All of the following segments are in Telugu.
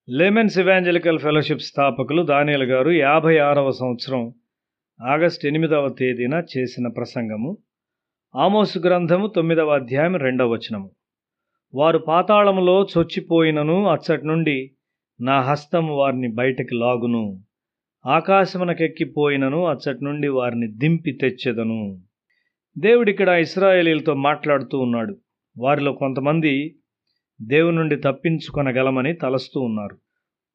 లేమెన్స్ ఇవాంజలికల్ ఫెలోషిప్ స్థాపకులు దానియేలు గారు 56వ సంవత్సరం ఆగస్టు 8వ తేదీన చేసిన ప్రసంగము. ఆమోసు గ్రంథము 9వ అధ్యాయం 2వ వచనము. వారు పాతాళములో చొచ్చిపోయినను అచ్చటి నుండి నా హస్తము వారిని బయటికి లాగును. ఆకాశమునకెక్కిపోయినను అచ్చటి నుండి వారిని దింపి తెచ్చెదను. దేవుడిక్కడ ఇశ్రాయేలీలతో మాట్లాడుతూ ఉన్నాడు. వారిలో కొంతమంది దేవుని నుండి తప్పించుకొనగలమని తలస్తూ ఉన్నారు.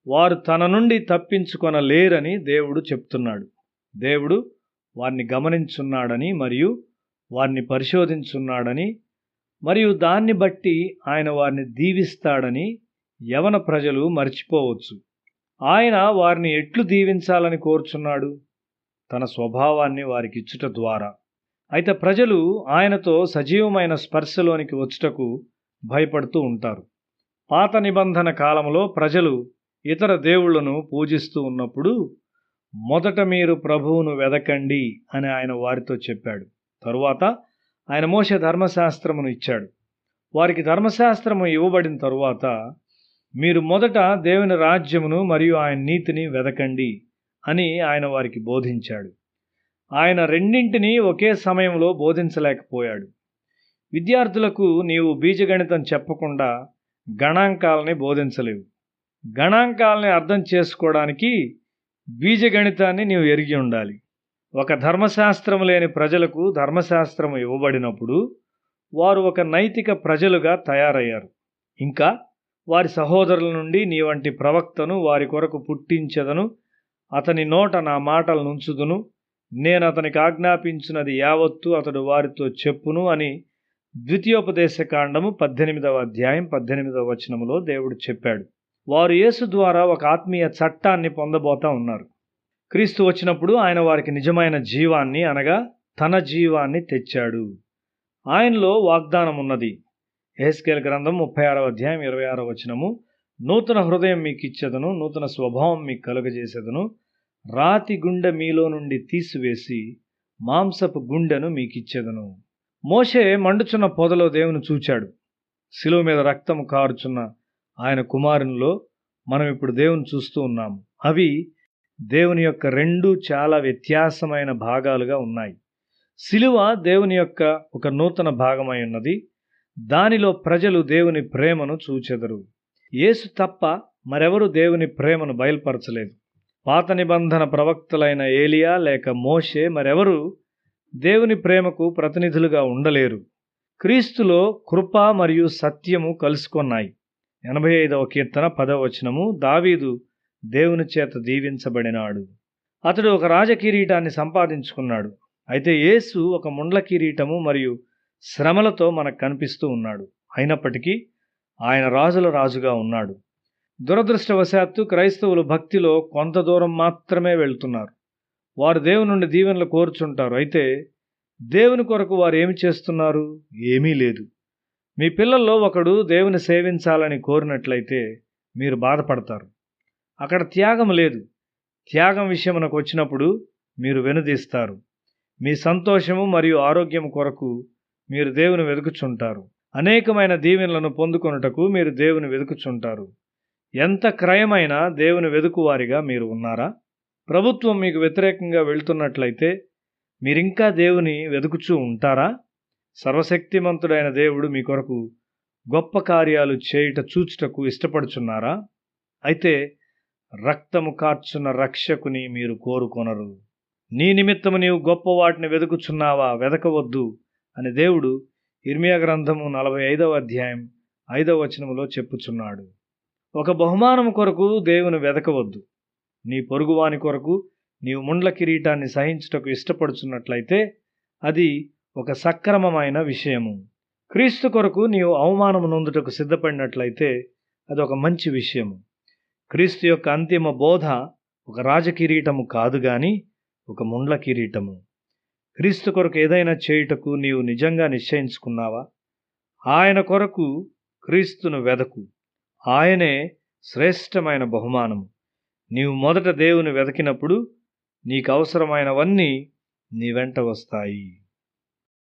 వారు తన నుండి తప్పించుకొనలేరని దేవుడు చెప్తున్నాడు. దేవుడు వారిని గమనించున్నాడని మరియు వారిని పరిశోధించున్నాడని మరియు దాన్ని బట్టి ఆయన వారిని దీవిస్తాడని యవన ప్రజలు మర్చిపోవచ్చు. ఆయన వారిని ఎట్లు దీవించాలని కోరుచున్నాడు? తన స్వభావాన్ని వారికిచ్చుట ద్వారా. అయితే ప్రజలు ఆయనతో సజీవమైన స్పర్శలోనికి వచ్చుటకు భయపడుతూ ఉంటారు. పాత నిబంధన కాలంలో ప్రజలు ఇతర దేవుళ్లను పూజిస్తూ ఉన్నప్పుడు మొదట మీరు ప్రభువును వెదకండి అని ఆయన వారితో చెప్పాడు. తరువాత ఆయన మోషే ధర్మశాస్త్రమును ఇచ్చాడు. వారికి ధర్మశాస్త్రము ఇవ్వబడిన తరువాత మీరు మొదట దేవుని రాజ్యమును మరియు ఆయన నీతిని వెదకండి అని ఆయన వారికి బోధించాడు. ఆయన రెండింటినీ ఒకే సమయంలో బోధించలేకపోయాడు. విద్యార్థులకు నీవు బీజగణితం చెప్పకుండా గణాంకాలని బోధించలేవు. గణాంకాలని అర్థం చేసుకోవడానికి బీజగణితాన్ని నీవు ఎరిగి ఉండాలి. ఒక ధర్మశాస్త్రం లేని ప్రజలకు ధర్మశాస్త్రం ఇవ్వబడినప్పుడు వారు ఒక నైతిక ప్రజలుగా తయారయ్యారు. ఇంకా వారి సహోదరుల నుండి నీ వంటి ప్రవక్తను వారి కొరకు పుట్టించెదను, అతని నోట నా మాటలు నుంచుదును, నేను అతనికి ఆజ్ఞాపించినది యావత్తు అతడు వారితో చెప్పును అని ద్వితీయోపదేశకాండము 18వ అధ్యాయం 18వ వచనములో దేవుడు చెప్పాడు. వారు యేసు ద్వారా ఒక ఆత్మీయ చట్టాన్ని పొందబోతా ఉన్నారు. క్రీస్తు వచ్చినప్పుడు ఆయన వారికి నిజమైన జీవాన్ని అనగా తన జీవాన్ని తెచ్చాడు. ఆయనలో వాగ్దానం ఉన్నది. యెహెజ్కేలు గ్రంథం 36వ అధ్యాయం 26వ వచనము, నూతన హృదయం మీకు ఇచ్చెదను, నూతన స్వభావం మీకు కలుగజేసేదను, రాతి గుండె మీలో నుండి తీసివేసి మాంసపు గుండెను మీకు ఇచ్చెదను. మోషే మండుచున్న పొదలో దేవుని చూచాడు. శిలువ మీద రక్తము కారుచున్న ఆయన కుమారునిలో మనం ఇప్పుడు దేవుని చూస్తూ ఉన్నాము. అవి దేవుని యొక్క రెండు చాలా వ్యత్యాసమైన భాగాలుగా ఉన్నాయి. శిలువ దేవుని యొక్క ఒక నూతన భాగమై ఉన్నది. దానిలో ప్రజలు దేవుని ప్రేమను చూచెదరు. యేసు తప్ప మరెవరు దేవుని ప్రేమను బయలుపరచలేదు. పాత నిబంధన ప్రవక్తలైన ఏలియా లేక మోషే మరెవరు దేవుని ప్రేమకు ప్రతినిధులుగా ఉండలేరు. క్రీస్తులో కృప మరియు సత్యము కలుసుకొన్నాయి. 85వ కీర్తన 10వ వచనము, దావీదు దేవుని చేత దీవించబడినాడు. అతడు ఒక రాజకిరీటాన్ని సంపాదించుకున్నాడు. అయితే యేసు ఒక ముండ్ల కిరీటము మరియు శ్రమలతో మనకు కనిపిస్తూ ఉన్నాడు. అయినప్పటికీ ఆయన రాజుల రాజుగా ఉన్నాడు. దురదృష్టవశాత్తు క్రైస్తవులు భక్తిలో కొంత దూరం మాత్రమే వెళ్తున్నారు. వారు దేవుని నుండి దీవెనలు కోరుచుంటారు. అయితే దేవుని కొరకు వారు ఏమి చేస్తున్నారు? ఏమీ లేదు. మీ పిల్లల్లో ఒకడు దేవుని సేవించాలని కోరినట్లయితే మీరు బాధపడతారు. అక్కడ త్యాగం లేదు. త్యాగం విషయమునకు వచ్చినప్పుడు మీరు వెనుదీస్తారు. మీ సంతోషము మరియు ఆరోగ్యం కొరకు మీరు దేవుని వెతుకుచుంటారు. అనేకమైన దీవెనలను పొందుకొనుటకు మీరు దేవుని వెతుకుచుంటారు. ఎంత క్రయమైనా దేవుని వెతుకువారిగా మీరు ఉన్నారా? ప్రభుత్వం మీకు వ్యతిరేకంగా వెళ్తున్నట్లయితే మీరింకా దేవుని వెతుకుచూ ఉంటారా? సర్వశక్తిమంతుడైన దేవుడు మీ కొరకు గొప్ప కార్యాలు చేయుట చూచుటకు ఇష్టపడుచున్నారా? అయితే రక్తము కార్చున్న రక్షకుని మీరు కోరుకొనరు. నీ నిమిత్తము నీవు గొప్ప వాటిని వెతుకుచున్నావా? వెదకవద్దు అని దేవుడు ఇర్మియా గ్రంథము 45వ అధ్యాయం 5వ వచనములో చెప్పుచున్నాడు. ఒక బహుమానము కొరకు దేవుని వెదకవద్దు. నీ పొరుగువాని కొరకు నీవు ముండ్ల కిరీటాన్ని సహించుటకు ఇష్టపడుచున్నట్లయితే అది ఒక సక్రమమైన విషయము. క్రీస్తు కొరకు నీవు అవమానము నొందుటకు సిద్ధపడినట్లయితే అది ఒక మంచి విషయము. క్రీస్తు యొక్క అంతిమ బోధ ఒక రాజకిరీటము కాదు గాని ఒక ముండ్ల కిరీటము. క్రీస్తు కొరకు ఏదైనా చేయుటకు నీవు నిజంగా నిశ్చయించుకున్నావా? ఆయన కొరకు క్రీస్తును వెదకు. ఆయనే శ్రేష్టమైన బహుమానము. నీవు మొదట దేవుని వెతికినప్పుడు నీకు అవసరమైనవన్నీ నీ వెంట వస్తాయి.